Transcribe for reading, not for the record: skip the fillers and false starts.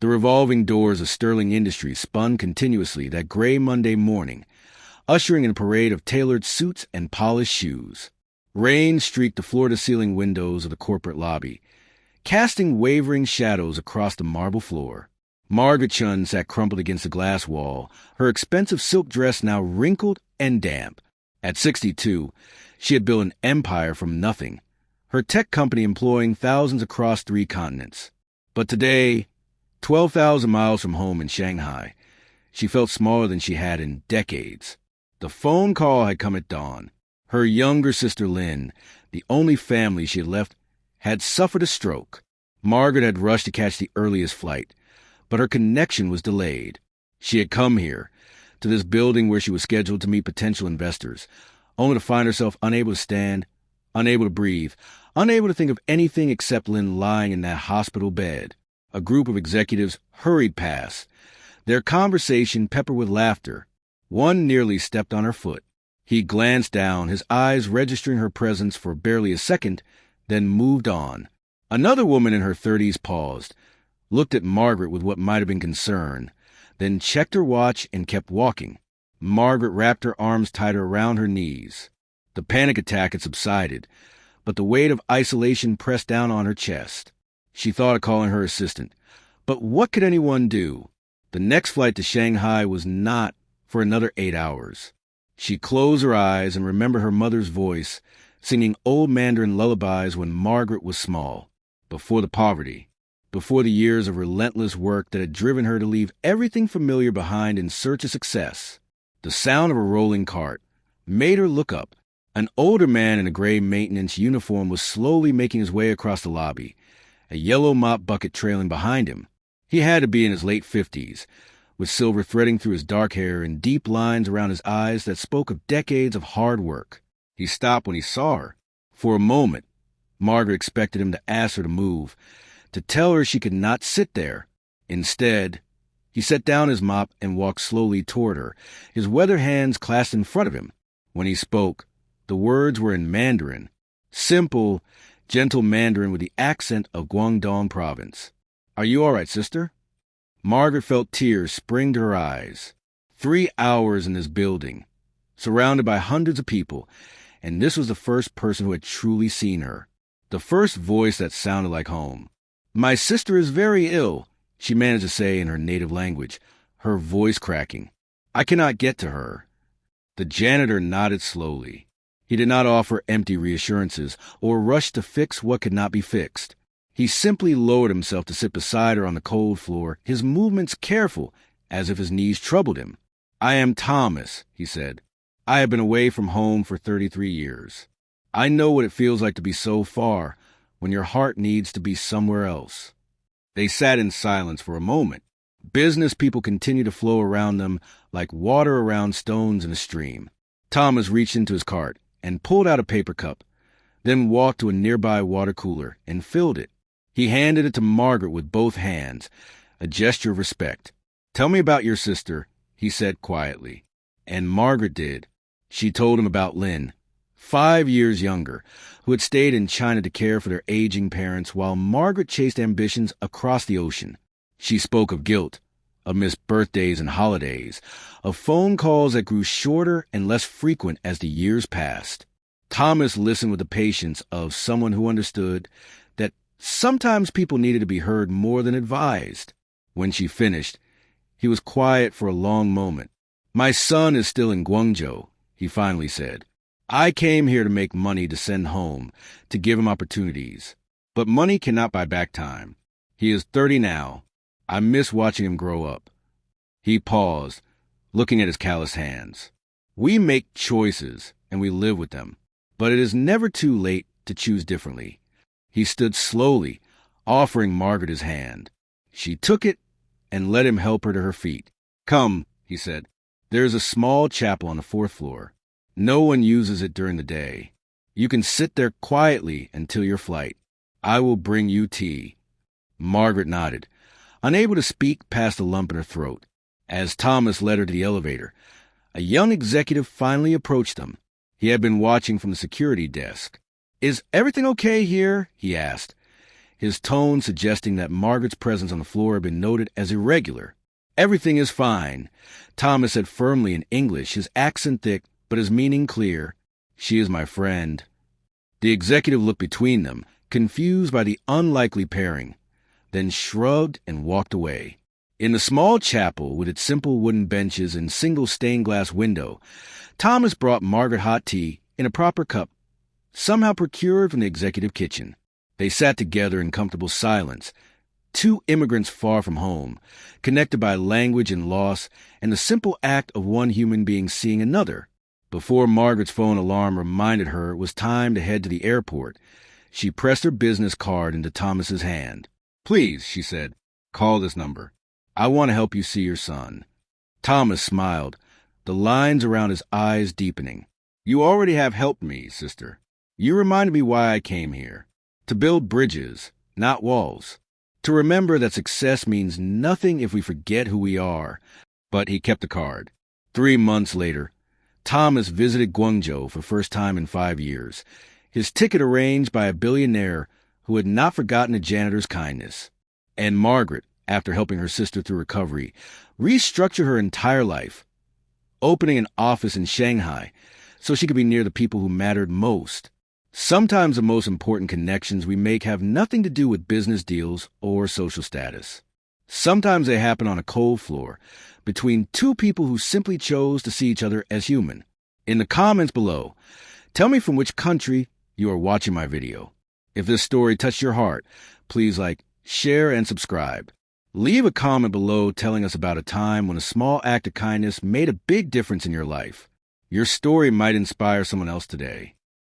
The revolving doors of Sterling Industries spun continuously that gray Monday morning, ushering in a parade of tailored suits and polished shoes. Rain streaked the floor-to-ceiling windows of the corporate lobby, casting wavering shadows across the marble floor. Margaret Chun sat crumpled against the glass wall, her expensive silk dress now wrinkled and damp. At 62, she had built an empire from nothing, her tech company employing thousands across 3 continents. But today, 12,000 miles from home in Shanghai, she felt smaller than she had in decades. The phone call had come at dawn. Her younger sister Lynn, the only family she had left, had suffered a stroke. Margaret had rushed to catch the earliest flight, but her connection was delayed. She had come here, to this building where she was scheduled to meet potential investors, only to find herself unable to stand, unable to breathe, unable to think of anything except Lynn lying in that hospital bed. A group of executives hurried past, their conversation peppered with laughter. One nearly stepped on her foot. He glanced down, his eyes registering her presence for barely a second, then moved on. Another woman in her 30s paused, looked at Margaret with what might have been concern, then checked her watch and kept walking. Margaret wrapped her arms tighter around her knees. The panic attack had subsided, but the weight of isolation pressed down on her chest. She thought of calling her assistant, but what could anyone do? The next flight to Shanghai was not for another 8 hours. She closed her eyes and remembered her mother's voice, singing old Mandarin lullabies when Margaret was small, before the poverty, before the years of relentless work that had driven her to leave everything familiar behind in search of success. The sound of a rolling cart made her look up. An older man in a gray maintenance uniform was slowly making his way across the lobby, a yellow mop bucket trailing behind him. He had to be in his late 50s, with silver threading through his dark hair and deep lines around his eyes that spoke of decades of hard work. He stopped when he saw her. For a moment, Margaret expected him to ask her to move, to tell her she could not sit there. Instead, he set down his mop and walked slowly toward her, his weathered hands clasped in front of him. When he spoke, the words were in Mandarin, simple, gentle Mandarin with the accent of Guangdong province. "Are you all right, sister?" Margaret felt tears spring to her eyes. 3 hours in this building, surrounded by hundreds of people, and this was the first person who had truly seen her. The first voice that sounded like home. "My sister is very ill," she managed to say in her native language, her voice cracking. "I cannot get to her." The janitor nodded slowly. He did not offer empty reassurances or rush to fix what could not be fixed. He simply lowered himself to sit beside her on the cold floor, his movements careful, as if his knees troubled him. "I am Thomas," he said. "I have been away from home for 33 years. I know what it feels like to be so far, when your heart needs to be somewhere else." They sat in silence for a moment. Business people continued to flow around them like water around stones in a stream. Thomas reached into his cart and pulled out a paper cup, then walked to a nearby water cooler and filled it. He handed it to Margaret with both hands, a gesture of respect. "Tell me about your sister," he said quietly. And Margaret did. She told him about Lynn, 5 years younger, who had stayed in China to care for their aging parents while Margaret chased ambitions across the ocean. She spoke of guilt, of missed birthdays and holidays, of phone calls that grew shorter and less frequent as the years passed. Thomas listened with the patience of someone who understood that sometimes people needed to be heard more than advised. When she finished, he was quiet for a long moment. "My son is still in Guangzhou," he finally said. "I came here to make money to send home, to give him opportunities. But money cannot buy back time. He is 30 now. I miss watching him grow up." He paused, looking at his calloused hands. "We make choices, and we live with them. But it is never too late to choose differently." He stood slowly, offering Margaret his hand. She took it and let him help her to her feet. "Come," he said. "There is a small chapel on the 4th floor. No one uses it during the day. You can sit there quietly until your flight. I will bring you tea." Margaret nodded, unable to speak past the lump in her throat. As Thomas led her to the elevator, a young executive finally approached them. He had been watching from the security desk. "Is everything okay here?" he asked. his tone suggesting that Margaret's presence on the floor had been noted as irregular. "Everything is fine," Thomas said firmly in English, his accent thick but his meaning clear. "She is my friend." The executive looked between them, confused by the unlikely pairing, then shrugged and walked away. In the small chapel, with its simple wooden benches and single stained-glass window, Thomas brought Margaret hot tea in a proper cup, somehow procured from the executive kitchen. They sat together in comfortable silence, two immigrants far from home, connected by language and loss, and the simple act of one human being seeing another. Before Margaret's phone alarm reminded her it was time to head to the airport, she pressed her business card into Thomas's hand. "Please," she said, "call this number. I want to help you see your son." Thomas smiled, the lines around his eyes deepening. "You already have helped me, sister. You reminded me why I came here. To build bridges, not walls. To remember that success means nothing if we forget who we are." But he kept the card. 3 months later, Thomas visited Guangzhou for the first time in 5 years, his ticket arranged by a billionaire who had not forgotten a janitor's kindness. And Margaret, after helping her sister through recovery, restructured her entire life, opening an office in Shanghai so she could be near the people who mattered most. Sometimes the most important connections we make have nothing to do with business deals or social status. Sometimes they happen on a cold floor, between two people who simply chose to see each other as human. In the comments below, tell me from which country you are watching my video. If this story touched your heart, please like, share, and subscribe. Leave a comment below telling us about a time when a small act of kindness made a big difference in your life. Your story might inspire someone else today.